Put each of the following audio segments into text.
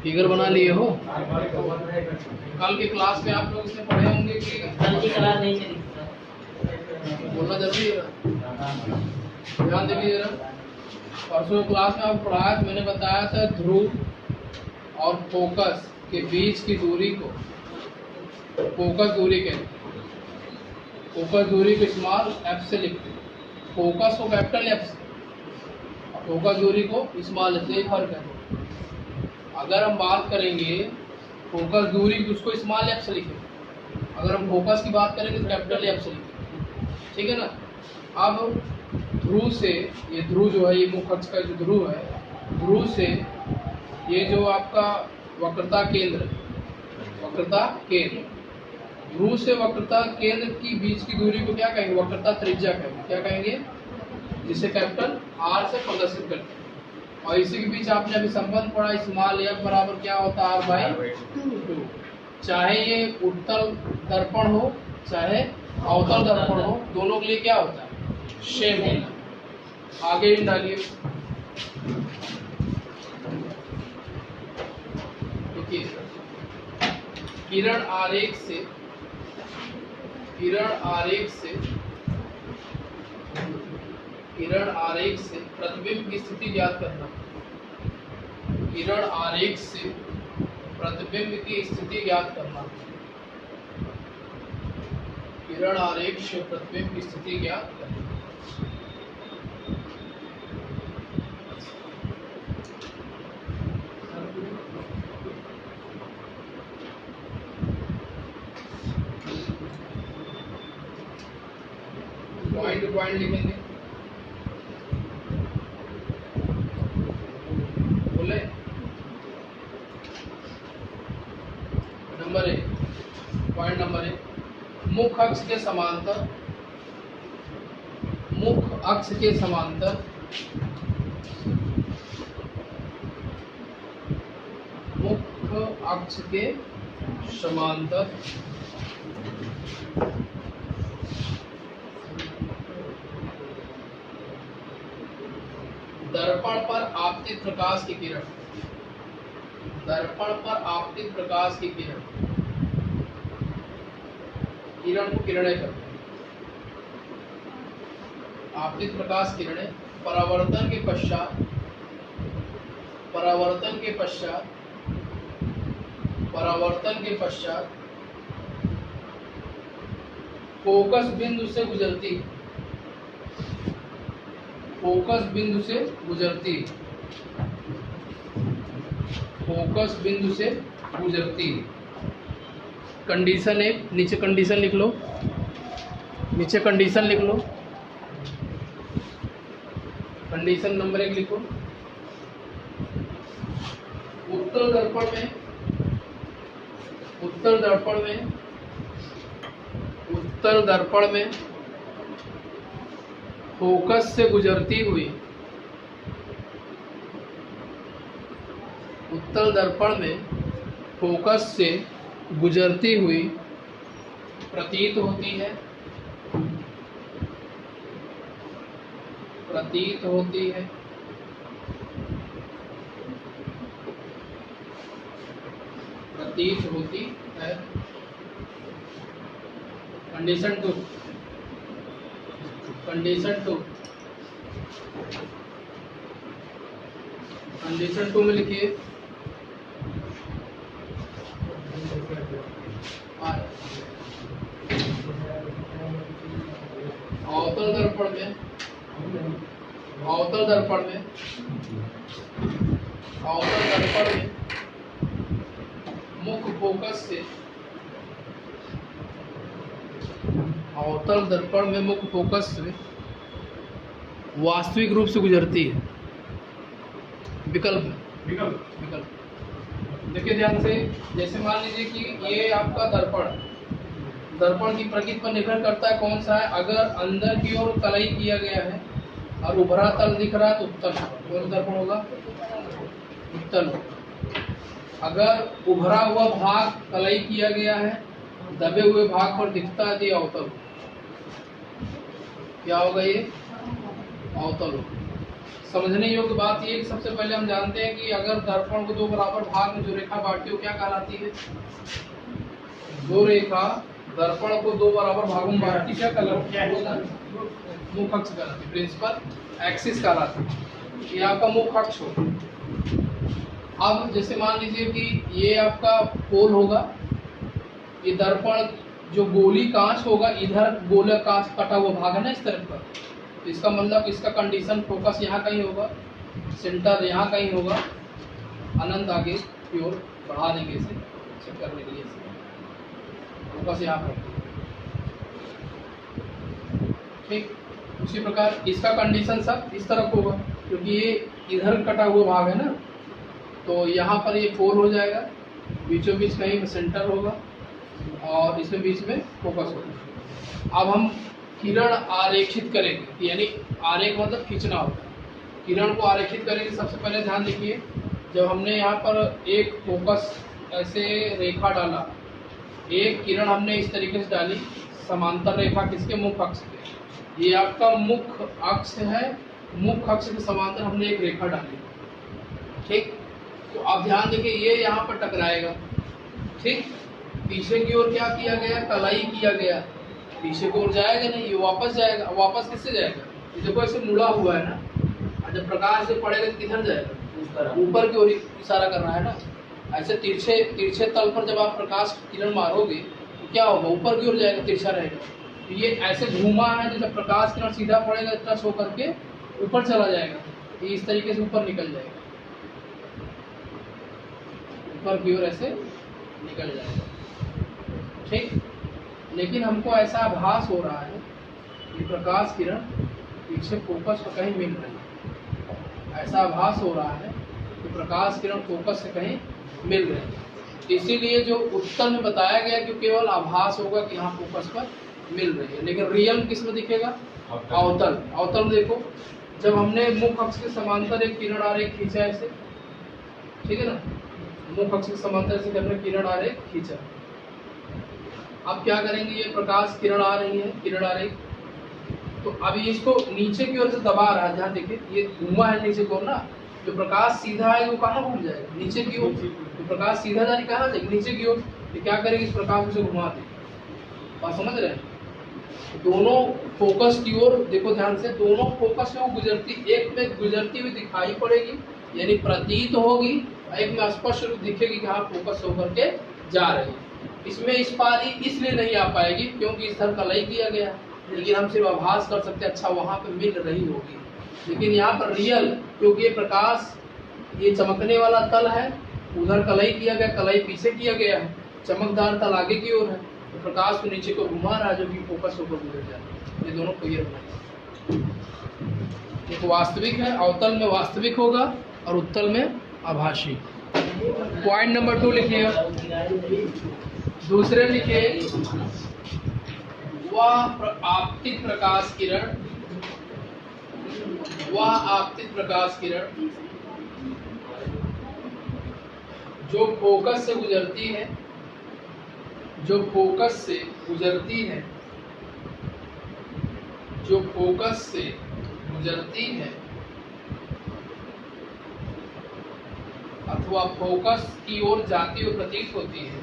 Figure बना लिए हो? कल की क्लास में आप लोग इसे पढ़े होंगे कि कल की क्लास नहीं चली। बोलना जरूरी है, ध्यान दीजिए जरा। परसों क्लास में आपको पढ़ाया तो मैंने बताया था ध्रुव और फोकस के बीच की दूरी को फोकस दूरी कहते हैं। फोकस दूरी को स्मॉल एफ से लिखते हैं, फोकस को कैपिटल एफ से, फोकस दूरी को स्मॉल एफ से। फर्क है। अगर हम बात करेंगे फोकस दूरी की, उसको स्मॉल एफ से लिखेंगे। अगर हम फोकस की बात करेंगे तो कैपिटल एफ से लिखेंगे, ठीक है ना। अब ध्रुव से, ये ध्रुव जो है, ये मुख्य अक्ष का जो ध्रुव है, ध्रुव से ये जो आपका वक्रता केंद्र, वक्रता केंद्र, ध्रुव से वक्रता केंद्र की बीच की दूरी को क्या कहेंगे? वक्रता त्रिज्या कहेंगे। क्या कहेंगे? जिसे कैपिटल आर से प्रदर्शित करते हैं। और इसी के बीच आपने अभी संबंध पढ़ा, स्मॉल एफ बराबर क्या होता है? R/2। चाहे ये उत्तल दर्पण हो चाहे अवतल दर्पण हो, दोनों के लिए क्या होता है? सेम होता है। आगे डालिए, देखिए किरण आरेख से, किरण आरेख से प्रतिबिंब की स्थिति ज्ञात करना। किरण आरेख से प्रतिबिंब की स्थिति ज्ञात करना। किरण आरेख से प्रतिबिंब की स्थिति ज्ञात करना। पॉइंट टू पॉइंट लिखेंगे, बोले। नंबर 1, पॉइंट नंबर 1, मुख्य अक्ष के समांतर, मुख्य अक्ष के समांतर, मुख्य अक्ष के समांतर दर्पण पर आपतित प्रकाश की किरण, दर्पण पर आपतित प्रकाश की किरण, किरण को किरणें करते हैं। आपतित प्रकाश किरणें परावर्तन के पश्चात, परावर्तन के पश्चात, परावर्तन के पश्चात फोकस बिंदु से गुजरती, फोकस बिंदु से गुजरती, फोकस बिंदु से गुजरती। कंडीशन 1, नीचे कंडीशन लिख लो, नीचे कंडीशन लिख लो, कंडीशन नंबर 1 लिखो। उत्तल दर्पण में, उत्तल दर्पण में, उत्तल दर्पण में फोकस से गुजरती हुई, उत्तल दर्पण में फोकस से गुजरती हुई प्रतीत होती है, प्रतीत होती है। प्रतीत होती है। कंडीशन 2, कंडीशन 2, कंडीशन 2 में लिखिए अवतल दर्पण में, अवतल दर्पण में, अवतल दर्पण में मुख्य फोकस से, अवतल दर्पण में मुख्य फोकस से वास्तविक रूप से गुजरती है। विकल्प, विकल्प देखिए ध्यान से। जैसे मान लीजिए कि ये आपका दर्पण, दर्पण की प्रकृति पर निर्भर करता है कौन सा है। अगर अंदर की ओर तलई किया गया है और उभरा तल दिख रहा है तो उत्तल, कौन दर्पण होगा? उत्तल। अगर उभरा हुआ भाग तलई किया गया है, दबे हुए भाग पर दिखता है तो ये अवतल, क्या होगा? ये अवतल होगा। समझने योग्य बात ये कि सबसे पहले हम जानते हैं कि अगर दर्पण को दो बराबर भाग में जो रेखा बांटी हो क्या कहलाती है? दो रेखा दर्पण को दो बराबर भागों में बांटती क्या कहलाती है? मुख अक्ष कहलाती है, प्रिंसिपल एक्सिस कहलाती है। ये आपका मुख अक्ष हो। अब जैसे मान लीजिए कि ये आपका पोल होगा, ये दर्पण जो गोली कांच होगा, इधर गोला कांच कटा हुआ भाग है ना इस तरफ पर, तो इसका मतलब इसका कंडीशन फोकस यहाँ कहीं होगा, सेंटर यहाँ कहीं होगा, अनंत आगे की ओर बढ़ा देंगे इसे चेक करने के लिए, फोकस यहाँ पर। ठीक, उसी प्रकार इसका कंडीशन सब इस तरफ होगा, क्योंकि ये इधर कटा हुआ भाग है ना, तो यहाँ पर ये पोल हो जाएगा, बीचों बीच कहीं में सेंटर होगा और इसमें बीच में फोकस होगा। अब हम किरण आरेखित करेंगे, यानी आरेख मतलब खींचना होता है। किरण को आरेखित करेंगे, सबसे पहले ध्यान देखिए, जब हमने यहाँ पर एक फोकस ऐसे रेखा डाला, एक किरण हमने इस तरीके से डाली समांतर रेखा किसके? मुख अक्ष के। ये आपका मुख अक्ष है, मुख अक्ष के समांतर हमने एक रेखा डाली। ठीक, तो आप ध्यान देखिए ये यहाँ पर टकराएगा। ठीक, पीछे की ओर क्या किया गया? कलाई किया गया, पीछे की ओर जाएगा नहीं, ये वापस जाएगा। वापस किससे जाएगा? ये देखो ऐसे मुड़ा हुआ है ना, जब प्रकाश से पड़ेगा तो किधर जाएगा? ऊपर की ओर इशारा कर रहा है ना। ऐसे तिरछे तल पर जब आप प्रकाश किरण मारोगे तो क्या होगा? ऊपर की ओर जाएगा, तिरछा रहेगा। तो ये ऐसे घूमा है, तो जब प्रकाश किरण सीधा पड़ेगा टच होकर के ऊपर चला जाएगा, ये इस तरीके से ऊपर निकल जाएगा, ऊपर की ओर ऐसे निकल जाएगा। ठीक, लेकिन हमको ऐसा आभास हो रहा है कि प्रकाश किरण पीछे फोकस पर कहीं मिल रही है। ऐसा आभास हो रहा है कि प्रकाश किरण फोकस से कहीं मिल रही है। इसीलिए जो उत्तर में बताया गया कि केवल आभास होगा कि हाँ फोकस पर मिल रही है, लेकिन रियल किस में दिखेगा? अवतल। अवतल देखो, जब हमने मुख अक्ष के समांतर एक किरण आरेख खींचा ऐसे, ठीक है ना, मुख अक्ष के समांतर से हमने किरण आरेख खींचा। अब क्या करेंगे? ये प्रकाश किरण आ रही है, किरण आरेख, तो अभी इसको नीचे की ओर से दबा रहा है। ध्यान देखिए, ये घूमा है नीचे की ओर ना, जो प्रकाश सीधा है वो कहाँ घूम जाएगा? नीचे की ओर। तो प्रकाश सीधा जाने कहाँ जाएगा? नीचे की ओर। तो क्या करेंगे? इस प्रकाश को से घुमा देंगे। बात समझ रहे हैं? दोनों फोकस की ओर देखो ध्यान से, दोनों फोकस से वो गुजरती, एक में गुजरती हुई दिखाई पड़ेगी यानी प्रतीत होगी, एक में स्पष्ट रूप दिखेगी कि हाँ फोकस होकर के जा रही है। इसमें इस पारी इसलिए नहीं आ पाएगी क्योंकि इस तरह कलई किया गया, लेकिन हम सिर्फ आभास कर सकते हैं अच्छा वहाँ पे मिल रही होगी। लेकिन यहाँ पर रियल, क्योंकि ये प्रकाश ये चमकने वाला तल है, उधर कलई किया गया, कलई पीछे किया गया है, चमकदार तल आगे की ओर है, तो प्रकाश को नीचे को घुमा रहा है जो कि फोकस होकर गुजर जाए। ये दोनों क्लियर बनाए। एक वास्तविक है, अवतल में वास्तविक होगा और उत्तल में आभासी। पॉइंट नंबर 2 लिखिए। दूसरे लिखिए, वह आपतित प्रकाश किरण, वह आपतित प्रकाश किरण जो फोकस से गुजरती है, जो फोकस से गुजरती है, जो फोकस से गुजरती है अथवा फोकस की ओर जाती हुई प्रतीत होती है,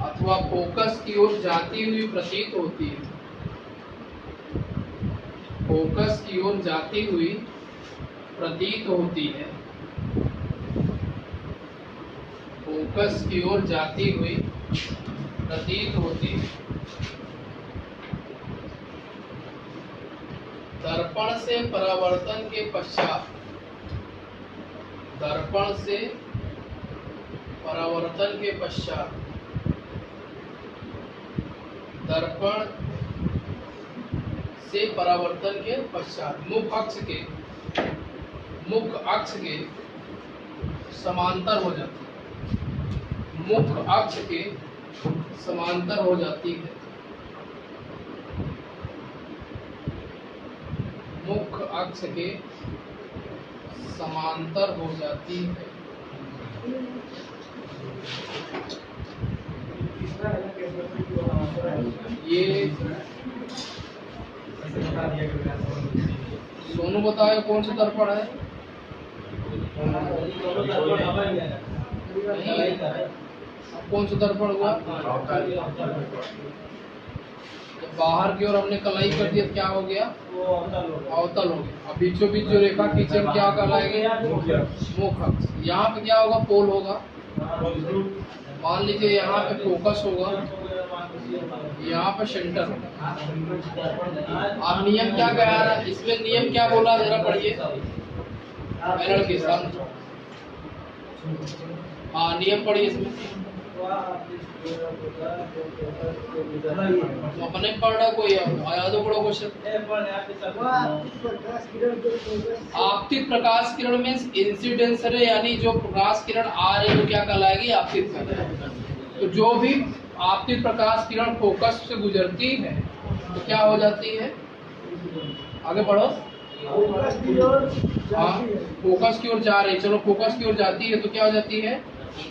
अथवा फोकस की ओर जाती हुई प्रतीत होती है, फोकस की ओर जाती हुई प्रतीत होती है, फोकस की ओर जाती हुई प्रतीत होती है, दर्पण से परावर्तन के पश्चात, दर्पण से परावर्तन के पश्चात, दर्पण से परावर्तन के पश्चात मुख अक्ष के समांतर हो जाती है, मुख अक्ष के समांतर हो जाती है, मुख अक्ष के समांतर हो जाती है। ये सोनू बताओ कौन सा दर्पण है? नहीं, अब कौन सा दर्पण हुआ? जब बाहर की ओर हमने कलाई कर दिया क्या हो गया? अवतल हो गया। अब बीचों बीच जो रेखा खींचे हम क्या कहलाएगी? मुख अक्ष। यहाँ पे क्या होगा? पोल होगा। मान लीजिए यहाँ पे फोकस होगा, यहाँ पे सेंटर होगा। आप नियम क्या कह रहा है इसमें? नियम क्या बोला जरा पढ़िए मेरड़ के सामने। हाँ नियम पढ़िए इसमें। अपने पढ़ रहा कोई यादव पढ़ो क्वेश्चन। आपतित प्रकाश किरण में इंसिडेंस रे यानी जो प्रकाश किरण आ रही है वो क्या कहलाएगी? आपतित किरण। तो जो भी आपतित प्रकाश किरण फोकस से गुजरती है तो क्या हो जाती है? आगे बढ़ो। हाँ फोकस की ओर जा रही, चलो फोकस की ओर जाती है तो क्या हो जाती है?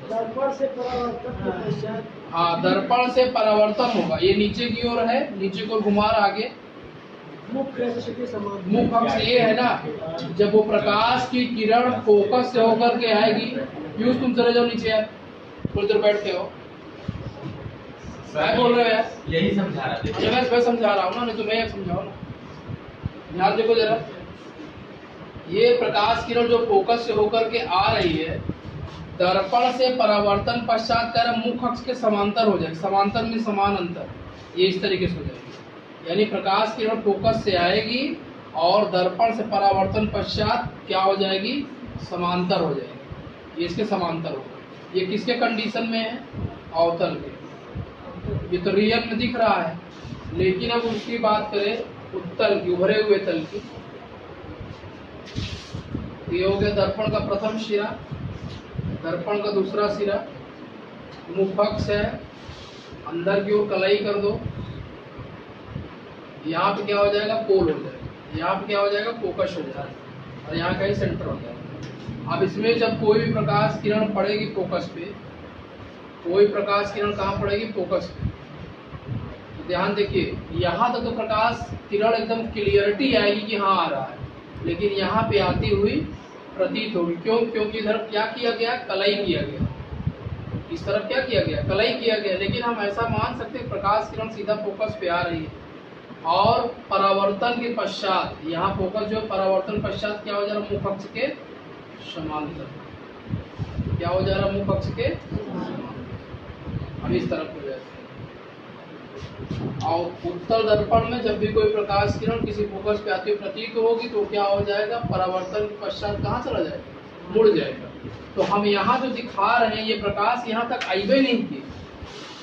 दर्पण से परावर्तन के पश्चात। हाँ दर्पण से परावर्तन होगा। ये नीचे की ओर है, नीचे को घुमा आगे। मुख अक्ष के समान। मुख अक्ष ये है ना, जब वो प्रकाश की किरण फोकस से होकर के आएगी। पीयूष तुम चले जाओ नीचे यार, थोड़ी देर बैठ के हो। मैं बोल रहे हो यार, यही समझा रहा था। मैं समझा रहा हूँ ना, नहीं तो मैं समझाओ ना। ध्यान देखो जरा, ये प्रकाश किरण जो फोकस से होकर के आ रही है, दर्पण से परावर्तन पश्चात कर मुख अक्ष के समांतर हो जाएगी। समांतर में समान अंतर, ये इस तरीके से हो जाएगी। यानी प्रकाश किरण फोकस से आएगी और दर्पण से परावर्तन पश्चात क्या हो जाएगी? समांतर हो जाएगी। ये इसके समांतर होगा। ये किसके कंडीशन में है? अवतल के। ये तो रियल में दिख रहा है, लेकिन अब उसकी बात करें उत्तल की, उभरे हुए तल की। ये हो गया दर्पण का प्रथम सिरा, दर्पण का दूसरा सिरा। मुख अक्ष है, अंदर की ओर कलाई कर दो। यहाँ पे क्या हो जाएगा? पोल हो जाएगा। यहाँ पे क्या हो जाएगा? फोकस हो जाएगा, और यहाँ कहीं सेंटर हो जाएगा। अब इसमें जब कोई भी प्रकाश किरण पड़ेगी फोकस पे, कोई प्रकाश किरण कहाँ पड़ेगी? फोकस पे। तो ध्यान देखिए, यहाँ तक तो प्रकाश किरण एकदम क्लियरिटी आएगी कि हाँ आ रहा है, लेकिन यहाँ पे आती हुई प्रतीत होगी। क्यों? क्योंकि इधर क्या किया गया? कलाई किया गया। इस तरफ क्या किया गया? कलाई किया गया। लेकिन हम ऐसा मान सकते हैं प्रकाश किरण सीधा फोकस पे आ रही है, और परावर्तन के पश्चात यहाँ फोकस जो परावर्तन पश्चात क्या हो जा रहा है? मुख अक्ष के समांतर। क्या हो जा रहा है? मुख अक्ष के समांतर। अब इस तरफ हो जाए। और उत्तल दर्पण में जब भी कोई प्रकाश किरण किसी फोकस पे आती हुई प्रतीत होगी तो क्या हो जाएगा? परावर्तन के पश्चात कहाँ चला जाएगा? मुड़ जाएगा। तो हम यहाँ जो दिखा रहे हैं, ये प्रकाश यहाँ तक आई भी नहीं की,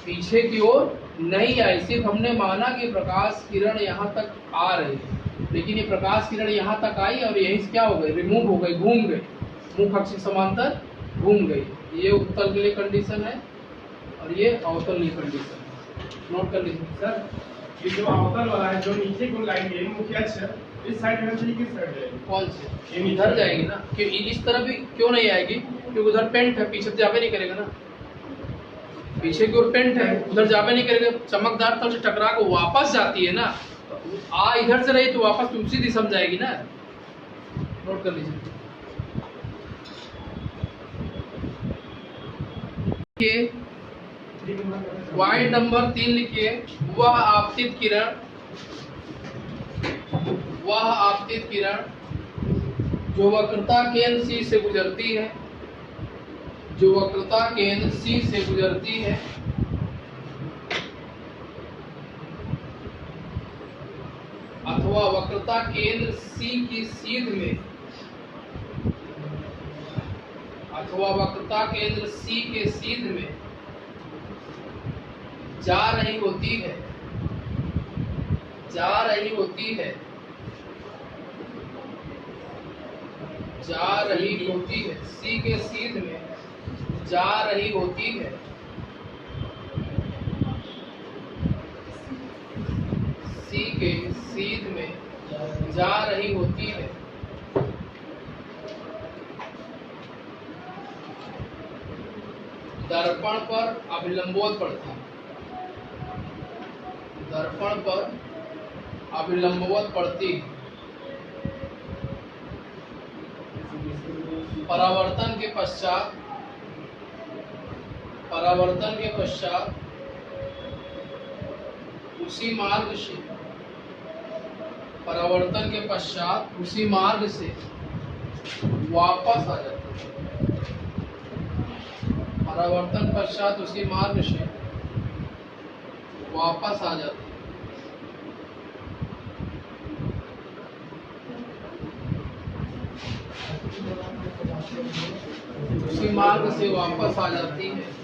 पीछे की ओर नहीं आई। सिर्फ हमने माना कि प्रकाश किरण यहाँ तक आ रही है, लेकिन ये प्रकाश किरण यहाँ तक आई और यहीं से क्या हो गई? रिमूव हो गई, घूम गई, मुख अक्ष के समांतर घूम गई। ये उत्तल के लिए कंडीशन है और ये अवतल के लिए कंडीशन है। नोट कर लीजिए सर। ये जो अवतल वाला है, जो नीचे को लाइन है, मुख्य अक्ष है, इस साइड में चाहिए, किस साइड जाएगी? कौन से? इधर जाएगी ना। क्यों इस तरफ भी क्यों नहीं आएगी? क्योंकि उधर पेंट है, पीछे जावे नहीं करेगा ना। पीछे की ओर पेंट है, उधर जावे नहीं करेगा। चमकदार तल से टकरा को वापस जाती है ना, तो आ इधर से रही तो वापस दूसरी दिशा में जाएगी ना। नोट कर लीजिए। पॉइंट नंबर 3 लिखिए। वह आपतित किरण जो वक्रता केंद्र C से गुजरती है, जो वक्रता केंद्र C से गुजरती है, अथवा वक्रता केंद्र C की सीध में, अथवा वक्रता केंद्र C के सीध में जा रही होती है, जा रही होती है, जा रही होती है, C के सीध में जा रही होती है, C के सीध में जा रही होती है, दर्पण पर अभिलंबवत पड़ती है, दर्पण पर अभिलंबवत पड़ती है। परावर्तन के पश्चात उसी मार्ग से वापस आ जाते हैं। परावर्तन पश्चात उसी मार्ग से वापस आ जाते हैं। उसी मार्ग से वापस आ जाती है।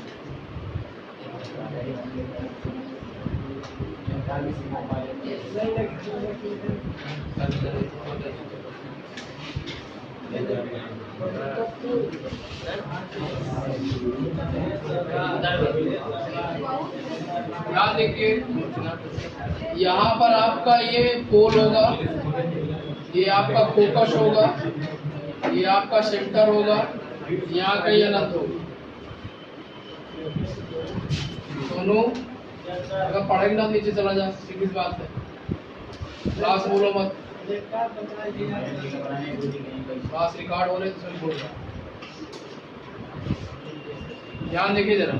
यहाँ देखिए, यहाँ पर आपका ये पोल होगा, ये आपका फोकस होगा, ये आपका सेंटर होगा, यहाँ का ये अनंत होगा। दोनों अगर पढ़ेंगे ना नीचे चला जा, सीधी बात है। क्लास बोलो मत, क्लास रिकॉर्ड हो रहे तो सब बोल रहा। ध्यान देखिए जरा,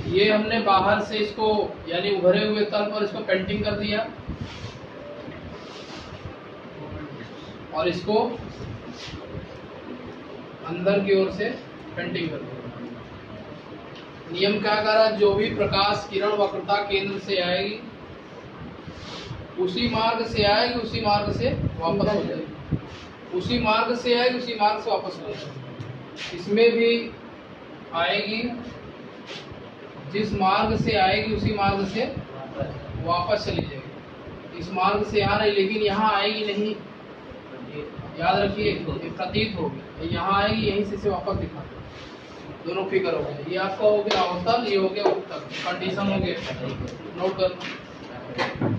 ये हमने बाहर से इसको यानी उभरे हुए तल पर इसको पेंटिंग कर दिया और इसको अंदर की ओर से पेंटिंग कर दिया। नियम क्या करा, जो भी प्रकाश किरण वक्रता केंद्र से आएगी उसी मार्ग से आएगी, उसी मार्ग से वापस हो जाएगी, उसी मार्ग से आएगी, उसी मार्ग से वापस हो जाएगी। इसमें भी आएगी, जिस मार्ग से आएगी उसी मार्ग से वापस चली जाएगी। इस मार्ग से आ रही लेकिन यहाँ आएगी नहीं, याद रखिए, ये प्रतीत होगी। यहाँ आएगी, यहीं से वापस दिखा, दोनों फिगर हो गए। ये आपका हो गया अवतल, ये हो गया उत्तल। कंडीशन हो गया, नोट करना।